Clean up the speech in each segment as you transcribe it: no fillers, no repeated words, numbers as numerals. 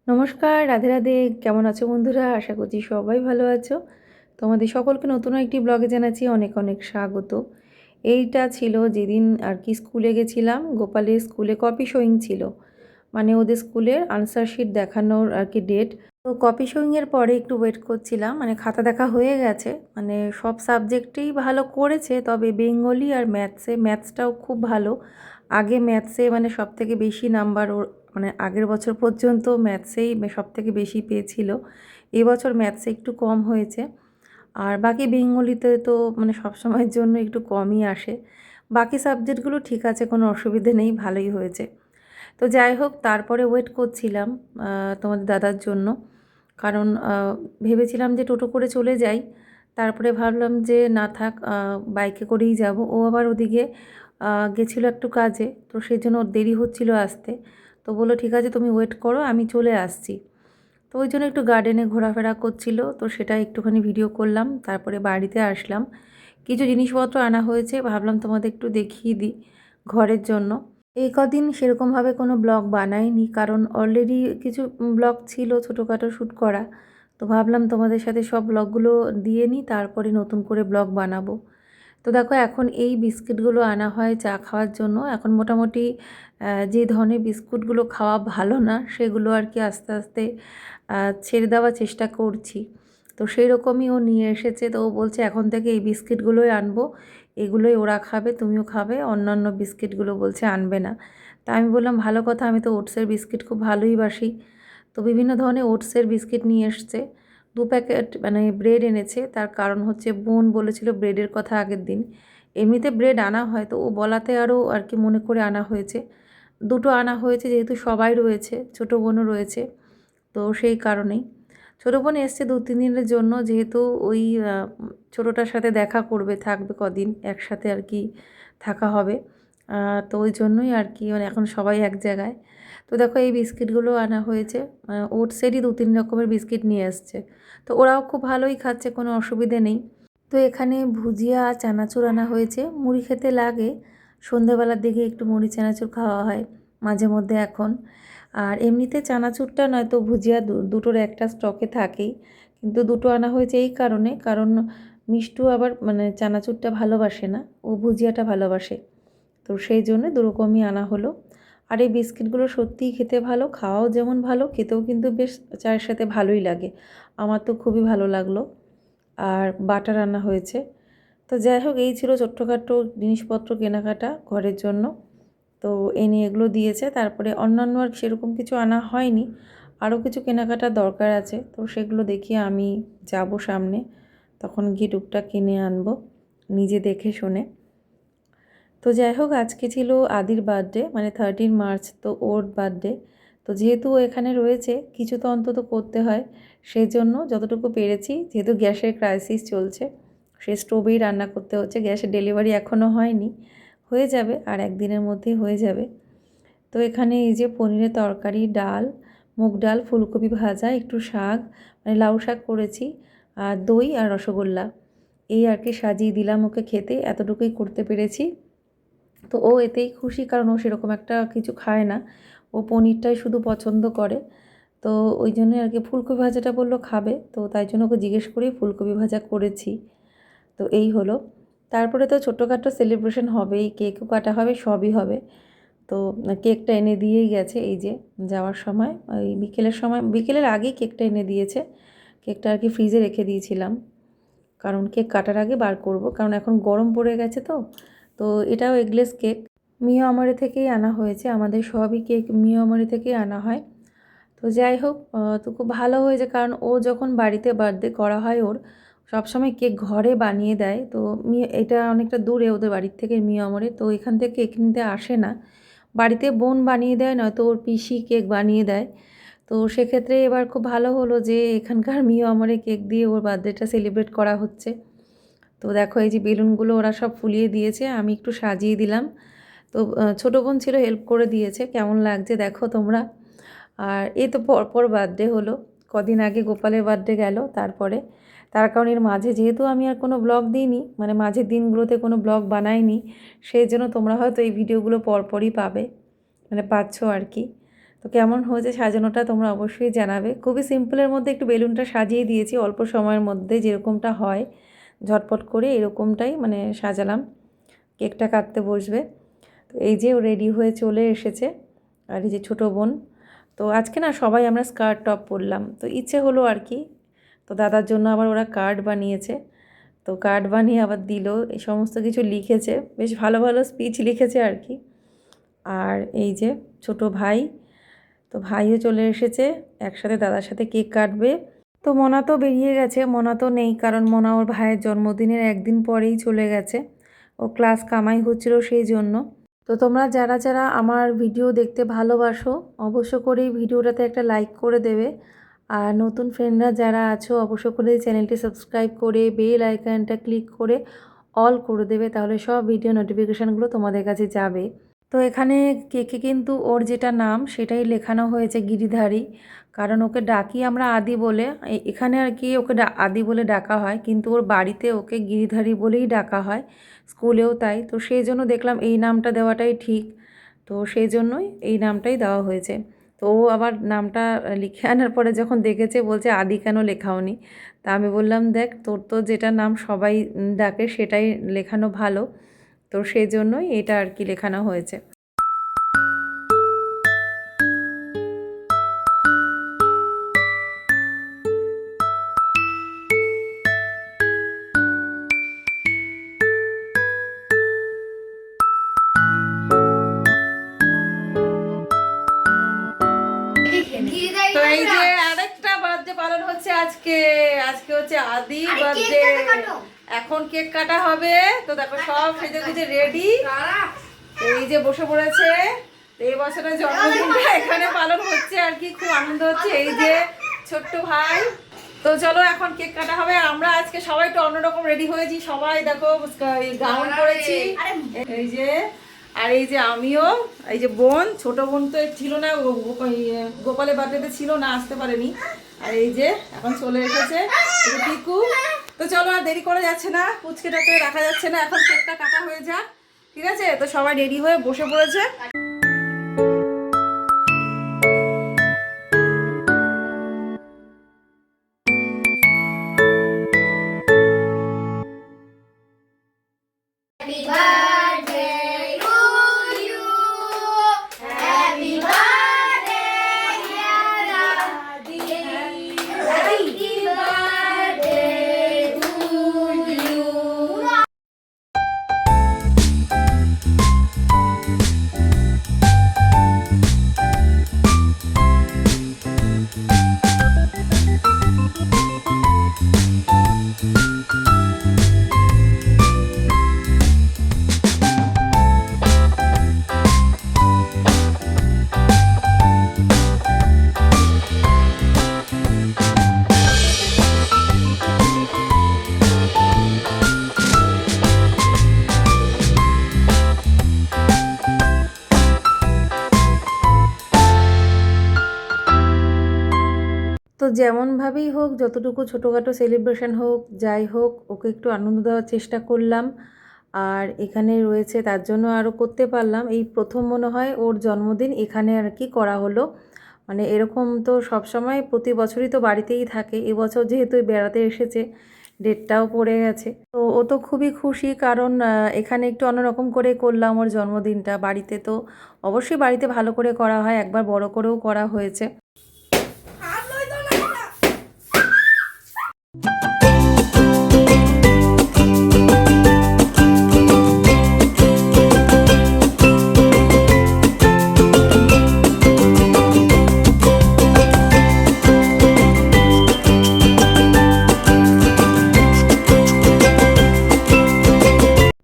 নমস্কার, রাধে রাধে। কেমন আছো বন্ধুরা? আশা করছি সবাই ভালো আছো। তোমাদের সকলকে নতুন একটি ব্লগে জানাচ্ছি অনেক অনেক স্বাগত। এইটা ছিল যেদিন আর কি স্কুলে গেছিলাম। গোপালের স্কুলে কপি শোয়িং ছিল, মানে ওদের স্কুলের আনসার শিট দেখানোর আর কি ডেট। তো কপি শোয়িংয়ের পরে একটু ওয়েট করছিলাম, মানে খাতা দেখা হয়ে গেছে, মানে সব সাবজেক্টেই ভালো করেছে, তবে বেঙ্গলি আর ম্যাথসটাও খুব ভালো। আগে ম্যাথসে মানে সব থেকে বেশি নাম্বার ওর, মানে আগের বছর পর্যন্ত ম্যাথসেই সব থেকে বেশি পেয়েছিল। এবছর ম্যাথসে একটু কম হয়েছে, আর বাকি বেঙ্গলিতে তো মানে সবসময়ের জন্য একটু কমই আসে। বাকি সাবজেক্টগুলো ঠিক আছে, কোনো অসুবিধে নেই, ভালোই হয়েছে। তো যাই হোক, তারপরে ওয়েট করছিলাম তোমাদের দাদার জন্য, কারণ ভেবেছিলাম যে টোটো করে চলে যাই। তারপরে ভাবলাম যে না থাক, বাইকে করেই যাব। ও আবার ওদিকে গেছিলো একটু কাজে, তো সেই জন্য ওর দেরি হচ্ছিল আসতে। তো বললো ঠিক আছে তুমি ওয়েট করো, আমি চলে আসছি। তো ওই জন্য একটু গার্ডেনে ঘোরাফেরা করছিল, তো সেটা একটুখানি ভিডিও করলাম। তারপরে বাড়িতে আসলাম, কিছু জিনিসপত্র আনা হয়েছে, ভাবলাম তোমাদের একটু দেখিয়ে দিই ঘরের জন্য। এই কদিন সেরকমভাবে কোনো ব্লগ বানাইনি, কারণ অলরেডি কিছু ব্লগ ছিল ছোটোখাটো শ্যুট করা। তো ভাবলাম তোমাদের সাথে সব ব্লগগুলো দিয়ে নিই, তারপরে নতুন করে ব্লগ বানাবো। তো দেখো, এখন এই বিস্কিটগুলো আনা হয় চা খাওয়ার জন্য। এখন মোটামুটি যে ধরনের বিস্কুটগুলো খাওয়া ভালো না, সেগুলো আর কি আস্তে আস্তে ছেড়ে দেওয়ার চেষ্টা করছি। তো সেই রকমই ও নিয়ে এসেছে। তো ও বলছে এখন থেকে এই বিস্কিটগুলোই আনবো, এগুলোই ওরা খাবে, তুমিও খাবে, অন্যান্য বিস্কিটগুলো বলছে আনবে না। তা আমি বললাম ভালো কথা, আমি তো ওটসের বিস্কিট খুব ভালোই বাসি। তো বিভিন্ন ধরনের ওটসের বিস্কিট নিয়ে এসছে। 2 প্যাকেট মানে ব্রেড এনেছে, তার কারণ হচ্ছে বোন বলেছিল ব্রেডের কথা আগের দিন। এমনিতে ব্রেড আনা হয়, তো ও বলাতে আরও আর কি মনে করে আনা হয়েছে। 2টো আনা হয়েছে, যেহেতু সবাই রয়েছে, ছোটো বোনও রয়েছে, তো সেই কারণেই। ছোটো বোন এসছে 2-3 দিনের জন্য, যেহেতু ওই ছোটোটার সাথে দেখা করবে, থাকবে কদিন একসাথে আর কি থাকা হবে। তো ওই জন্যই আর কি, মানে এখন সবাই এক জায়গায়। তো দেখো এই বিস্কিটগুলো আনা হয়েছে, ওটসেরই 2-3 রকমের বিস্কিট নিয়ে এসছে। তো ওরাও খুব ভালোই খাচ্ছে, কোনো অসুবিধে নেই। তো এখানে ভুজিয়া আর চানাচুর আনা হয়েছে, মুড়ি খেতে লাগে, সন্ধ্যেবেলার দিকে একটু মুড়ি চানাচুর খাওয়া হয় মাঝে মধ্যে এখন। আর এমনিতে চানাচুরটা নয়তো ভুজিয়া দুটোর একটা স্টকে থাকেই, কিন্তু 2টো আনা হয়েছে এই কারণে, কারণ মিষ্টু আবার মানে চানাচুরটা ভালোবাসে না, ও ভুজিয়াটা ভালোবাসে। তো সেই জন্য 2 রকমই আনা হলো। আর এই বিস্কিটগুলো সত্যিই খেতে ভালো, খাওয়াও যেমন ভালো, খেতেও কিন্তু বেশ চায়ের সাথে ভালোই লাগে। আমার তো খুবই ভালো লাগলো। আর বাটার আনা হয়েছে। তো যাই হোক, এই ছিল ছোট্টখাটো জিনিসপত্র কেনাকাটা ঘরের জন্য। তো এনে এগুলো দিয়েছে। তারপরে অন্যান্য আর সেরকম কিছু আনা হয়নি, আরও কিছু কেনাকাটার দরকার আছে, তো সেগুলো দেখিয়ে আমি যাব সামনে, তখন গিয়ে টুকটাক কিনে আনবো নিজে দেখে শুনে। তো যাই হোক, আজকে ছিল আদির বার্থডে, মানে 13 মার্চ, তো ওর বার্থডে। তো যেহেতু ও এখানে রয়েছে, কিছু তো অন্তত করতে হয়, সেই জন্য যতটুকু পেরেছি, যেহেতু গ্যাসের ক্রাইসিস চলছে, সে স্টোভেই রান্না করতে হচ্ছে। গ্যাসের ডেলিভারি এখনও হয়নি, হয়ে যাবে আর একদিনের মধ্যেই হয়ে যাবে। তো এখানে এই যে পনিরের তরকারি, ডাল, মুগ ডাল, ফুলকপি ভাজা, একটু শাক, মানে লাউ শাক করেছি, আর দই আর রসগোল্লা, এই আর কি সাজিয়ে দিলাম ওকে খেতে। এতটুকুই করতে পেরেছি। তো ও এতেই খুশি, কারণ ও সেরকম একটা কিছু খায় না, ও পনিরটাই শুধু পছন্দ করে। তো ওই জন্যই আর কি ফুলকপি ভাজাটা বললো খাবে, তো তাই জন্য ওকে জিজ্ঞেস করেই ফুলকপি ভাজা করেছি। তো এই হলো। তারপরে তো ছোটোখাটো সেলিব্রেশন হবেই, কেকও কাটা হবে, সবই হবে। তো কেকটা এনে দিয়েই গেছে, এই যে যাওয়ার সময়, ওই বিকেলের আগেই কেকটা এনে দিয়েছে। কেকটা আর কি ফ্রিজে রেখে দিয়েছিলাম, কারণ কেক কাটার আগে বার করব, কারণ এখন গরম পড়ে গেছে। তো তো এটাও এগলেস কেক, মিয়ামারি থেকেই আনা হয়েছে। আমাদের সবই কেক মিয়ামারি থেকেই আনা হয়। তো যাই হোক, তো খুব ভালো হয়েছে, কারণ ও যখন বাড়িতে বার্থডে করা হয় ওর, সবসময় কেক ঘরে বানিয়ে দেয়। তো এটা অনেকটা দূরে ওদের বাড়ির থেকে মিয়ামরে, তো এখান থেকে কেক নিতে আসে না, বাড়িতে বোন বানিয়ে দেয়, নয়তো ওর পিসি কেক বানিয়ে দেয়। তো সেক্ষেত্রে এবার খুব ভালো হলো যে এখানকার মিয়ামরে কেক দিয়ে ওর বার্থডেটা সেলিব্রেট করা হচ্ছে। তো দেখো এই যে বেলুনগুলো ওরা সব ফুলিয়ে দিয়েছে, আমি একটু সাজিয়ে দিলাম। তো ছোটো বোন ছিল, হেল্প করে দিয়েছে। কেমন লাগছে দেখো তোমরা। আর এই তো পরপর বার্থডে হলো, কদিন আগে গোপালের বার্থডে গেল, তারপরে তার কারণ এর মাঝে যেহেতু আমি আর কোনো ব্লগ দিইনি, মানে মাঝের দিনগুলোতে কোনো ব্লগ বানাইনি, সেই জন্য তোমরা হয়তো এই ভিডিওগুলো পরপরই পাবে, মানে পাচ্ছ আর কি। তো কেমন হয়েছে সাজানোটা তোমরা অবশ্যই জানাবে। খুবই সিম্পলের মধ্যে একটু বেলুনটা সাজিয়ে দিয়েছি অল্প সময়ের মধ্যে, যেরকমটা হয় ঝটপট করে এরকমটাই মানে সাজালাম। কেকটা কাটতে বসবে, তো এই যে ও রেডি হয়ে চলে এসেছে। আর এই যে ছোটো বোন, তো আজকে না সবাই আমরা স্কার্ট টপ পরলাম, তো ইচ্ছে হলো আর কি। তো দাদার জন্য আবার ওরা কার্ড বানিয়েছে, তো কার্ড বানিয়ে আবার দিল, এই সমস্ত কিছু লিখেছে, বেশ ভালো ভালো স্পিচ লিখেছে আর কি। আর এই যে ছোট ভাই, তো ভাইও চলে এসেছে, একসাথে দাদার সাথে কেক কাটবে। তো মোনা তো বেরিয়ে গেছে, মোনা তো নেই, কারণ মোনা ওর ভাইয়ের জন্মদিনের একদিন পরেই চলে গেছে, ও ক্লাস কামাই হচ্ছিল সেই জন্য। তো তোমরা যারা যারা আমার ভিডিও দেখতে ভালোবাসো অবশ্য করে ভিডিওটাতে একটা লাইক করে দেবে, আর নতুন ফ্রেন্ডরা যারা আছো অবশ্য করে চ্যানেলটি সাবস্ক্রাইব করে বেল আইকনটা ক্লিক করে অল করে দেবে, তাহলে সব ভিডিও নোটিফিকেশানগুলো তোমাদের কাছে যাবে। তো এখানে কেকে কিন্তু ওর যেটা নাম সেটাই লেখানো হয়েছে গিরিধারী, কারণ ওকে ডাকি আমরা আদি বলে, এখানে আর কি ওকে আদি বলে ডাকা হয়, কিন্তু ওর বাড়িতে ওকে গিরিধারী বলেই ডাকা হয়, স্কুলেও তাই। তো সেই জন্য দেখলাম এই নামটা দেওয়াটাই ঠিক, তো সেই জন্যই এই নামটাই দেওয়া হয়েছে। তো ও আবার নামটা লিখে আনার পরে যখন দেখেছে বলছে আদি কেন লেখাওনি, তা আমি বললাম দেখ তোর তো যেটা নাম সবাই ডাকে সেটাই লেখানো ভালো, তো সেই জন্যই এটা আর কি লেখানো হয়েছে। তো এই যে আরেকটা বার্থডে পালন হচ্ছে আজকে, আজকে হচ্ছে আদি বার্থডে। এখন কেক কাটা হবে, তো দেখো সব সেজে গুজে রেডি, এই যে বসে পড়েছে। এই বছরের জন্মদিনটা এখানে পালন হচ্ছে আর কি, খুব আনন্দ হচ্ছে। এই যে ছোট্ট ভাই, তো চলো এখন কেক কাটা হবে। আর আমরা আজকে সবাই একটু অন্যরকম রেডি হয়েছি, সবাই দেখো গাউন পরেছি এই যে। আর এই যে আমিও, এই যে বোন, ছোট বোন তো ছিল না, গোপালের বার্থডেতে ছিল না, আসতে পারেনি। আর এই যে এখন চলে এসেছে পিকু। তো চলো আর দেরি করা যাচ্ছে না, পুচকেটাকে রাখা যাচ্ছে না, এখন কেকটা কাটা হয়ে যাক, ঠিক আছে? তো সবাই রেডি হয়ে বসে পড়েছে। তো যেমনভাবেই হোক, যতটুকু ছোটোখাটো সেলিব্রেশন হোক, যাই হোক, ওকে একটু আনন্দ দেওয়ার চেষ্টা করলাম। আর এখানে রয়েছে তার জন্য আরও করতে পারলাম। এই প্রথম মনে হয় ওর জন্মদিন এখানে আর কি করা হলো, মানে এরকম তো সবসময় প্রতি বছরই তো বাড়িতেই থাকে, এবছর যেহেতু বেড়াতে এসেছে ডেটটাও পড়ে গেছে, তো ও তো খুবই খুশি, কারণ এখানে একটু অন্যরকম করে করলাম ওর জন্মদিনটা। বাড়িতে তো অবশ্যই বাড়িতে ভালো করে করা হয়, একবার বড় করেও করা হয়েছে।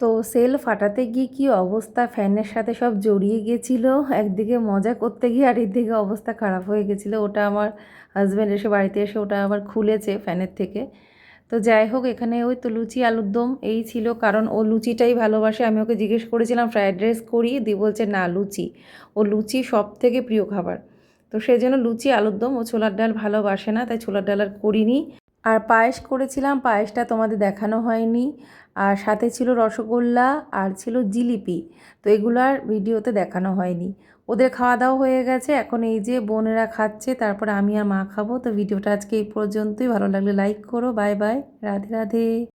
তো সেল ফাটাতে গিয়ে কী অবস্থা, ফ্যানের সাথে সব জড়িয়ে গেছিলো, একদিকে মজা করতে গিয়ে আর একদিকে অবস্থা খারাপ হয়ে গেছিলো। ওটা আমার হাজব্যান্ড এসে বাড়িতে এসে ওটা আবার খুলেছে ফ্যানের থেকে। তো যাই হোক, এখানে ওই তো লুচি আলুর দম এই ছিল, কারণ ও লুচিটাই ভালোবাসে। আমি ওকে জিজ্ঞেস করেছিলাম ফ্রায়েড রাইস করি, দিয়ে বলছে না লুচি, ও লুচি সব থেকে প্রিয় খাবার। তো সেই জন্য লুচি আলুর দম, ও ছোলার ডাল ভালোবাসে না, তাই ছোলার ডাল আর করিনি। আর পায়েস করেছিলাম, পায়েসটা তোমাদের দেখানো হয়নি। আর সাথে ছিল রসগোল্লা আর ছিল জিলিপি, তো এগুলো আর ভিডিওতে দেখানো হয়নি। ওদের খাওয়া দাওয়া হয়ে গেছে, এখন এই যে বোনেরা খাচ্ছে, তারপরে আমি আর মা খাবো। তো ভিডিওটা আজকে এই পর্যন্তই। ভালো লাগলে লাইক করো। Bye bye, Radhe Radhe.